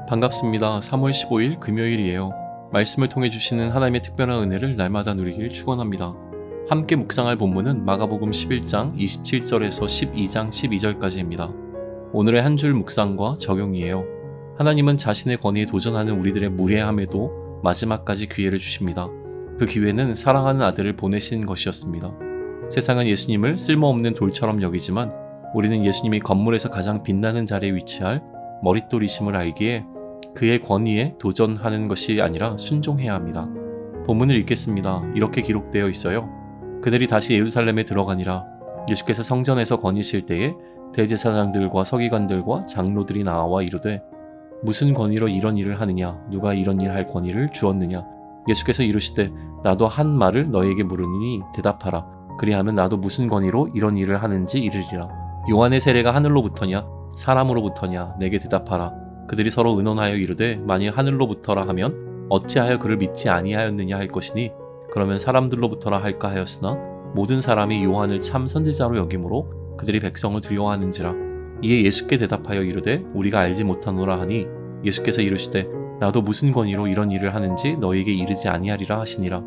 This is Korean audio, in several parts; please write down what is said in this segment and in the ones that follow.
반갑습니다. 3월 15일 금요일이에요. 말씀을 통해 주시는 하나님의 특별한 은혜를 날마다 누리길 축원합니다. 함께 묵상할 본문은 마가복음 11장 27절에서 12장 12절까지입니다. 오늘의 한 줄 묵상과 적용이에요. 하나님은 자신의 권위에 도전하는 우리들의 무례함에도 마지막까지 기회를 주십니다. 그 기회는 사랑하는 아들을 보내신 것이었습니다. 세상은 예수님을 쓸모없는 돌처럼 여기지만 우리는 예수님이 건물에서 가장 빛나는 자리에 위치할 머릿돌이심을 알기에 그의 권위에 도전하는 것이 아니라 순종해야 합니다. 본문을 읽겠습니다. 이렇게 기록되어 있어요. 그들이 다시 예루살렘에 들어가니라. 예수께서 성전에서 거니실 때에 대제사장들과 서기관들과 장로들이 나와 이르되 무슨 권위로 이런 일을 하느냐? 누가 이런 일 할 권위를 주었느냐? 예수께서 이르시되 나도 한 말을 너에게 물으니 대답하라. 그리하면 나도 무슨 권위로 이런 일을 하는지 이르리라. 요한의 세례가 하늘로부터냐 사람으로부터냐? 내게 대답하라. 그들이 서로 의논하여 이르되 만일 하늘로부터라 하면 어찌하여 그를 믿지 아니하였느냐 할 것이니 그러면 사람들로부터라 할까 하였으나 모든 사람이 요한을 참 선지자로 여김으로 그들이 백성을 두려워하는지라. 이에 예수께 대답하여 이르되 우리가 알지 못하노라 하니 예수께서 이르시되 나도 무슨 권위로 이런 일을 하는지 너희에게 이르지 아니하리라 하시니라.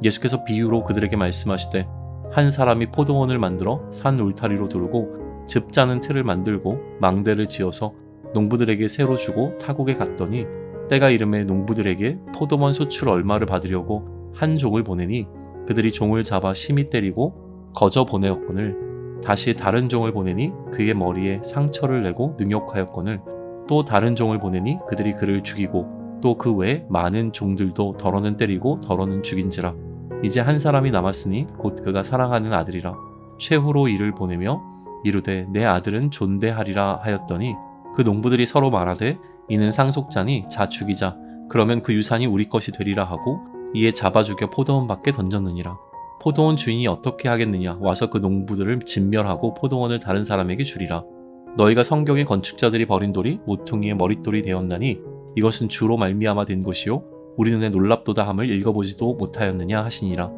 예수께서 비유로 그들에게 말씀하시되 한 사람이 포도원을 만들어 산 울타리로 두르고 즙 짜는 틀을 만들고 망대를 지어서 농부들에게 새로 주고 타국에 갔더니 때가 이름에 농부들에게 포도원 소출 얼마를 받으려고 한 종을 보내니 그들이 종을 잡아 심히 때리고 거저 보내었거늘 다시 다른 종을 보내니 그의 머리에 상처를 내고 능욕하였거늘 또 다른 종을 보내니 그들이 그를 죽이고 또 그 외에 많은 종들도 덜어는 때리고 덜어는 죽인지라. 이제 한 사람이 남았으니 곧 그가 사랑하는 아들이라. 최후로 이를 보내며 이르되 내 아들은 존대하리라 하였더니 그 농부들이 서로 말하되 이는 상속자니 자 죽이자. 그러면 그 유산이 우리 것이 되리라 하고 이에 잡아 죽여 포도원 밖에 던졌느니라. 포도원 주인이 어떻게 하겠느냐? 와서 그 농부들을 진멸하고 포도원을 다른 사람에게 주리라. 너희가 성경의 건축자들이 버린 돌이 모퉁이의 머릿돌이 되었나니 이것은 주로 말미암아 된 것이요 우리 눈에 놀랍도다 함을 읽어보지도 못하였느냐 하시니라.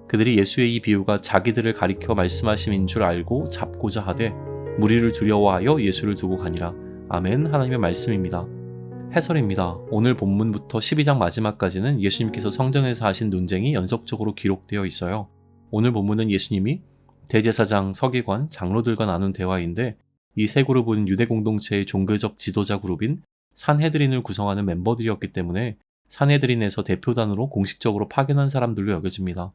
그들이 예수의 이 비유가 자기들을 가리켜 말씀하심인 줄 알고 잡고자 하되 무리를 두려워하여 예수를 두고 가니라. 아멘. 하나님의 말씀입니다. 해설입니다. 오늘 본문부터 12장 마지막까지는 예수님께서 성전에서 하신 논쟁이 연속적으로 기록되어 있어요. 오늘 본문은 예수님이 대제사장, 서기관, 장로들과 나눈 대화인데 이 세 그룹은 유대 공동체의 종교적 지도자 그룹인 산헤드린을 구성하는 멤버들이었기 때문에 산헤드린에서 대표단으로 공식적으로 파견한 사람들로 여겨집니다.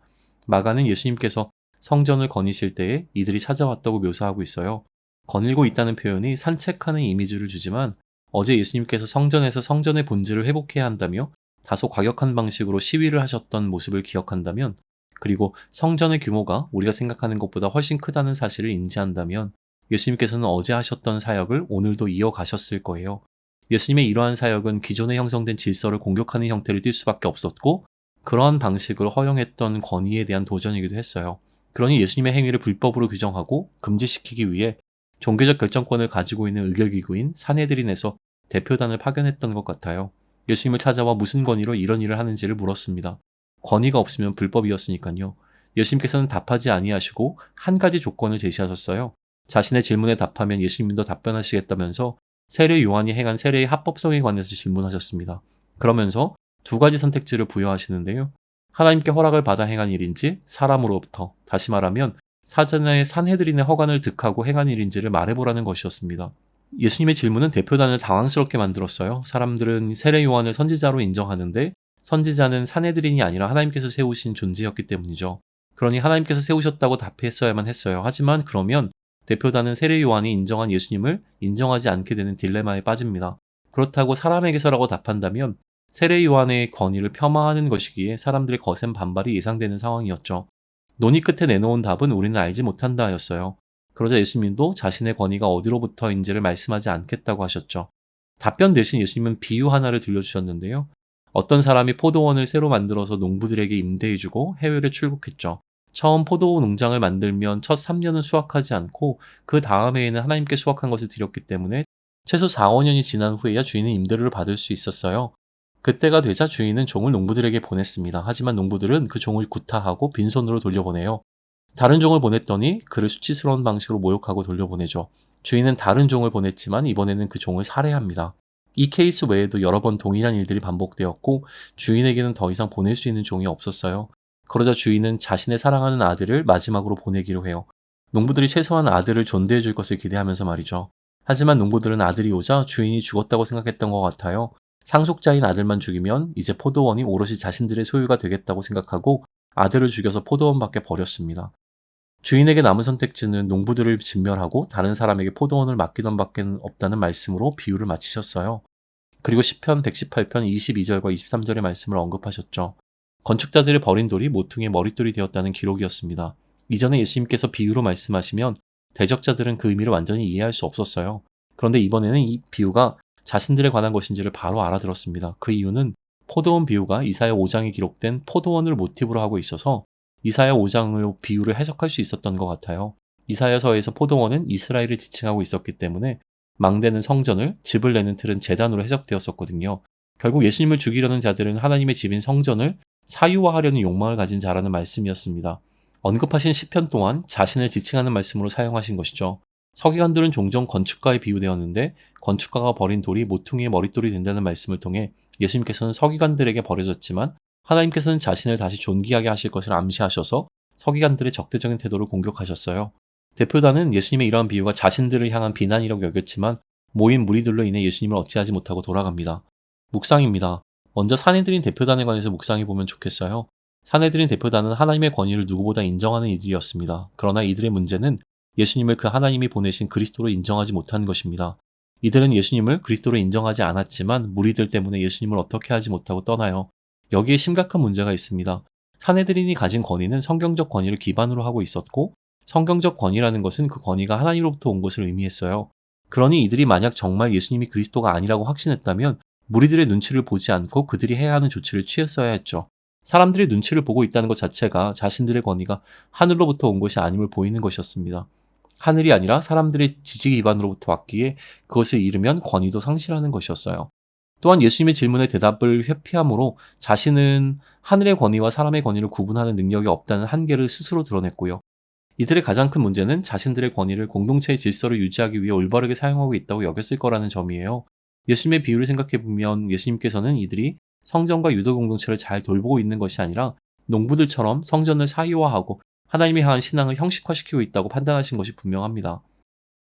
마가는 예수님께서 성전을 거니실 때에 이들이 찾아왔다고 묘사하고 있어요. 거닐고 있다는 표현이 산책하는 이미지를 주지만 어제 예수님께서 성전에서 성전의 본질을 회복해야 한다며 다소 과격한 방식으로 시위를 하셨던 모습을 기억한다면 그리고 성전의 규모가 우리가 생각하는 것보다 훨씬 크다는 사실을 인지한다면 예수님께서는 어제 하셨던 사역을 오늘도 이어가셨을 거예요. 예수님의 이러한 사역은 기존에 형성된 질서를 공격하는 형태를 띌 수밖에 없었고 그러한 방식을 허용했던 권위에 대한 도전이기도 했어요. 그러니 예수님의 행위를 불법으로 규정하고 금지시키기 위해 종교적 결정권을 가지고 있는 의결기구인 산헤드린에서 대표단을 파견했던 것 같아요. 예수님을 찾아와 무슨 권위로 이런 일을 하는지를 물었습니다. 권위가 없으면 불법이었으니까요. 예수님께서는 답하지 아니하시고 한 가지 조건을 제시하셨어요. 자신의 질문에 답하면 예수님도 답변하시겠다면서 세례 요한이 행한 세례의 합법성에 관해서 질문하셨습니다. 그러면서 두 가지 선택지를 부여하시는데요. 하나님께 허락을 받아 행한 일인지 사람으로부터, 다시 말하면 사전에 산헤드린의 허가를 득하고 행한 일인지를 말해보라는 것이었습니다. 예수님의 질문은 대표단을 당황스럽게 만들었어요. 사람들은 세례 요한을 선지자로 인정하는데 선지자는 산헤드린이 아니라 하나님께서 세우신 존재였기 때문이죠. 그러니 하나님께서 세우셨다고 답했어야만 했어요. 하지만 그러면 대표단은 세례 요한이 인정한 예수님을 인정하지 않게 되는 딜레마에 빠집니다. 그렇다고 사람에게서라고 답한다면 세례 요한의 권위를 폄하하는 것이기에 사람들의 거센 반발이 예상되는 상황이었죠. 논의 끝에 내놓은 답은 우리는 알지 못한다 였어요. 그러자 예수님도 자신의 권위가 어디로부터인지를 말씀하지 않겠다고 하셨죠. 답변 대신 예수님은 비유 하나를 들려주셨는데요. 어떤 사람이 포도원을 새로 만들어서 농부들에게 임대해주고 해외를 출국했죠. 처음 포도 농장을 만들면 첫 3년은 수확하지 않고 그 다음 해에는 하나님께 수확한 것을 드렸기 때문에 최소 4, 5년이 지난 후에야 주인은 임대료를 받을 수 있었어요. 그때가 되자 주인은 종을 농부들에게 보냈습니다. 하지만 농부들은 그 종을 구타하고 빈손으로 돌려보내요. 다른 종을 보냈더니 그를 수치스러운 방식으로 모욕하고 돌려보내죠. 주인은 다른 종을 보냈지만 이번에는 그 종을 살해합니다. 이 케이스 외에도 여러 번 동일한 일들이 반복되었고 주인에게는 더 이상 보낼 수 있는 종이 없었어요. 그러자 주인은 자신의 사랑하는 아들을 마지막으로 보내기로 해요. 농부들이 최소한 아들을 존대해 줄 것을 기대하면서 말이죠. 하지만 농부들은 아들이 오자 주인이 죽었다고 생각했던 것 같아요. 상속자인 아들만 죽이면 이제 포도원이 오롯이 자신들의 소유가 되겠다고 생각하고 아들을 죽여서 포도원 밖에 버렸습니다. 주인에게 남은 선택지는 농부들을 진멸하고 다른 사람에게 포도원을 맡기던 밖에 없다는 말씀으로 비유를 마치셨어요. 그리고 시편 118편 22절과 23절의 말씀을 언급하셨죠. 건축자들이 버린 돌이 모퉁이의 머릿돌이 되었다는 기록이었습니다. 이전에 예수님께서 비유로 말씀하시면 대적자들은 그 의미를 완전히 이해할 수 없었어요. 그런데 이번에는 이 비유가 자신들에 관한 것인지를 바로 알아들었습니다. 그 이유는 포도원 비유가 이사야 5장에 기록된 포도원을 모티브로 하고 있어서 이사야 5장을 비유를 해석할 수 있었던 것 같아요. 이사야서에서 포도원은 이스라엘을 지칭하고 있었기 때문에 망대는 성전을, 집을 내는 틀은 제단으로 해석되었었거든요. 결국 예수님을 죽이려는 자들은 하나님의 집인 성전을 사유화하려는 욕망을 가진 자라는 말씀이었습니다. 언급하신 시편 또한 자신을 지칭하는 말씀으로 사용하신 것이죠. 서기관들은 종종 건축가에 비유되었는데 건축가가 버린 돌이 모퉁이의 머릿돌이 된다는 말씀을 통해 예수님께서는 서기관들에게 버려졌지만 하나님께서는 자신을 다시 존귀하게 하실 것을 암시하셔서 서기관들의 적대적인 태도를 공격하셨어요. 대표단은 예수님의 이러한 비유가 자신들을 향한 비난이라고 여겼지만 모인 무리들로 인해 예수님을 어찌하지 못하고 돌아갑니다. 묵상입니다. 먼저 사내들인 대표단에 관해서 묵상해 보면 좋겠어요. 사내들인 대표단은 하나님의 권위를 누구보다 인정하는 이들이었습니다. 그러나 이들의 문제는 예수님을 그 하나님이 보내신 그리스도로 인정하지 못한 것입니다. 이들은 예수님을 그리스도로 인정하지 않았지만 무리들 때문에 예수님을 어떻게 하지 못하고 떠나요. 여기에 심각한 문제가 있습니다. 사내들인이 가진 권위는 성경적 권위를 기반으로 하고 있었고 성경적 권위라는 것은 그 권위가 하나님으로부터 온 것을 의미했어요. 그러니 이들이 만약 정말 예수님이 그리스도가 아니라고 확신했다면 무리들의 눈치를 보지 않고 그들이 해야 하는 조치를 취했어야 했죠. 사람들이 눈치를 보고 있다는 것 자체가 자신들의 권위가 하늘로부터 온 것이 아님을 보이는 것이었습니다. 하늘이 아니라 사람들의 지지 기반으로부터 왔기에 그것을 잃으면 권위도 상실하는 것이었어요. 또한 예수님의 질문에 대답을 회피함으로 자신은 하늘의 권위와 사람의 권위를 구분하는 능력이 없다는 한계를 스스로 드러냈고요. 이들의 가장 큰 문제는 자신들의 권위를 공동체의 질서를 유지하기 위해 올바르게 사용하고 있다고 여겼을 거라는 점이에요. 예수님의 비유를 생각해보면 예수님께서는 이들이 성전과 유도 공동체를 잘 돌보고 있는 것이 아니라 농부들처럼 성전을 사유화하고 하나님에 향한 신앙을 형식화시키고 있다고 판단하신 것이 분명합니다.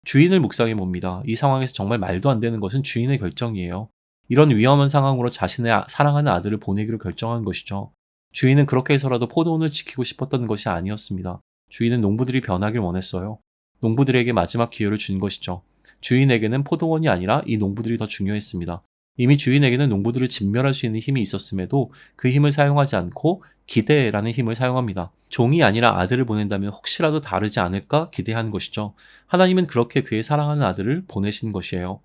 주인을 묵상해 봅니다. 이 상황에서 정말 말도 안 되는 것은 주인의 결정이에요. 이런 위험한 상황으로 자신의 사랑하는 아들을 보내기로 결정한 것이죠. 주인은 그렇게 해서라도 포도원을 지키고 싶었던 것이 아니었습니다. 주인은 농부들이 변하길 원했어요. 농부들에게 마지막 기회를 준 것이죠. 주인에게는 포도원이 아니라 이 농부들이 더 중요했습니다. 이미 주인에게는 농부들을 진멸할 수 있는 힘이 있었음에도 그 힘을 사용하지 않고 기대라는 힘을 사용합니다. 종이 아니라 아들을 보낸다면 혹시라도 다르지 않을까 기대한 것이죠. 하나님은 그렇게 그의 사랑하는 아들을 보내신 것이에요.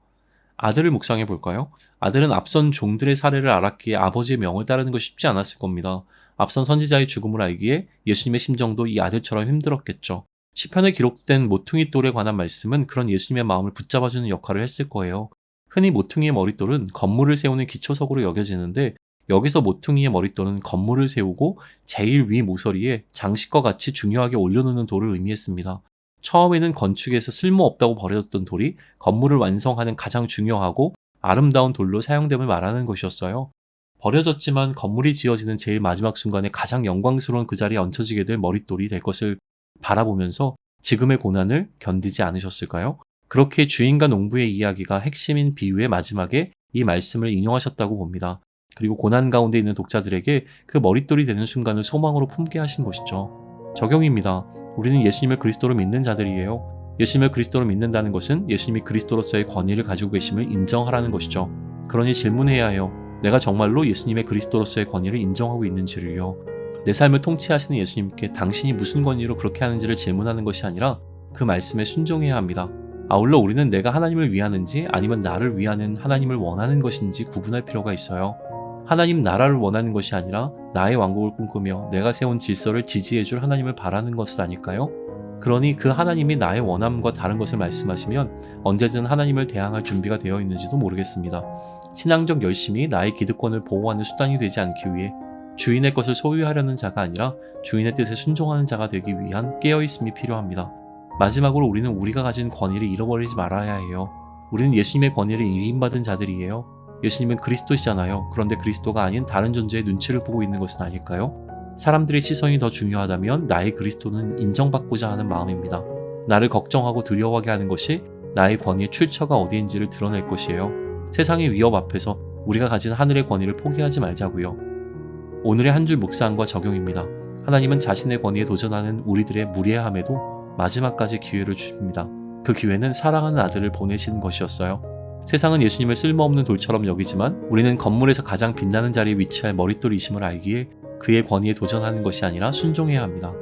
아들을 묵상해 볼까요? 아들은 앞선 종들의 사례를 알았기에 아버지의 명을 따르는 것이 쉽지 않았을 겁니다. 앞선 선지자의 죽음을 알기에 예수님의 심정도 이 아들처럼 힘들었겠죠. 시편에 기록된 모퉁이 돌에 관한 말씀은 그런 예수님의 마음을 붙잡아주는 역할을 했을 거예요. 흔히 모퉁이의 머릿돌은 건물을 세우는 기초석으로 여겨지는데 여기서 모퉁이의 머릿돌은 건물을 세우고 제일 위 모서리에 장식과 같이 중요하게 올려놓는 돌을 의미했습니다. 처음에는 건축에서 쓸모없다고 버려졌던 돌이 건물을 완성하는 가장 중요하고 아름다운 돌로 사용됨을 말하는 것이었어요. 버려졌지만 건물이 지어지는 제일 마지막 순간에 가장 영광스러운 그 자리에 얹혀지게 될 머릿돌이 될 것을 바라보면서 지금의 고난을 견디지 않으셨을까요? 그렇게 주인과 농부의 이야기가 핵심인 비유의 마지막에 이 말씀을 인용하셨다고 봅니다. 그리고 고난 가운데 있는 독자들에게 그 머릿돌이 되는 순간을 소망으로 품게 하신 것이죠. 적용입니다. 우리는 예수님을 그리스도로 믿는 자들이에요. 예수님을 그리스도로 믿는다는 것은 예수님이 그리스도로서의 권위를 가지고 계심을 인정하라는 것이죠. 그러니 질문해야 해요. 내가 정말로 예수님의 그리스도로서의 권위를 인정하고 있는지를요. 내 삶을 통치하시는 예수님께 당신이 무슨 권위로 그렇게 하는지를 질문하는 것이 아니라 그 말씀에 순종해야 합니다. 아울러 우리는 내가 하나님을 위하는지 아니면 나를 위하는 하나님을 원하는 것인지 구분할 필요가 있어요. 하나님 나라를 원하는 것이 아니라 나의 왕국을 꿈꾸며 내가 세운 질서를 지지해줄 하나님을 바라는 것은 아닐까요? 그러니 그 하나님이 나의 원함과 다른 것을 말씀하시면 언제든 하나님을 대항할 준비가 되어 있는지도 모르겠습니다. 신앙적 열심이 나의 기득권을 보호하는 수단이 되지 않기 위해 주인의 것을 소유하려는 자가 아니라 주인의 뜻에 순종하는 자가 되기 위한 깨어있음이 필요합니다. 마지막으로 우리는 우리가 가진 권위를 잃어버리지 말아야 해요. 우리는 예수님의 권위를 위임받은 자들이에요. 예수님은 그리스도시잖아요. 그런데 그리스도가 아닌 다른 존재의 눈치를 보고 있는 것은 아닐까요? 사람들의 시선이 더 중요하다면 나의 그리스도는 인정받고자 하는 마음입니다. 나를 걱정하고 두려워하게 하는 것이 나의 권위의 출처가 어디인지를 드러낼 것이에요. 세상의 위협 앞에서 우리가 가진 하늘의 권위를 포기하지 말자고요. 오늘의 한 줄 묵상과 적용입니다. 하나님은 자신의 권위에 도전하는 우리들의 무례함에도 마지막까지 기회를 주십니다. 그 기회는 사랑하는 아들을 보내시는 것이었어요. 세상은 예수님을 쓸모없는 돌처럼 여기지만 우리는 건물에서 가장 빛나는 자리에 위치할 머릿돌이심을 알기에 그의 권위에 도전하는 것이 아니라 순종해야 합니다.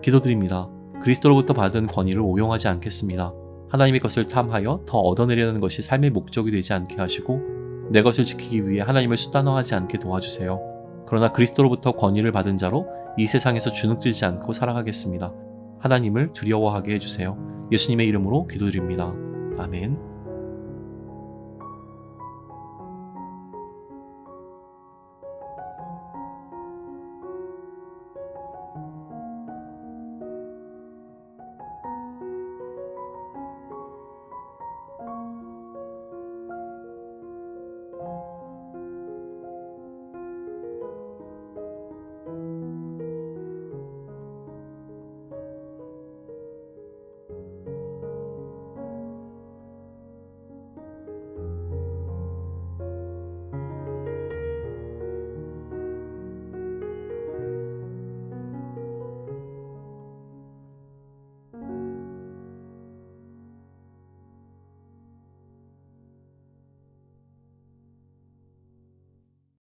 기도드립니다. 그리스도로부터 받은 권위를 오용하지 않겠습니다. 하나님의 것을 탐하여 더 얻어내려는 것이 삶의 목적이 되지 않게 하시고 내 것을 지키기 위해 하나님을 수단화하지 않게 도와주세요. 그러나 그리스도로부터 권위를 받은 자로 이 세상에서 주눅들지 않고 살아가겠습니다. 하나님을 두려워하게 해주세요. 예수님의 이름으로 기도드립니다. 아멘.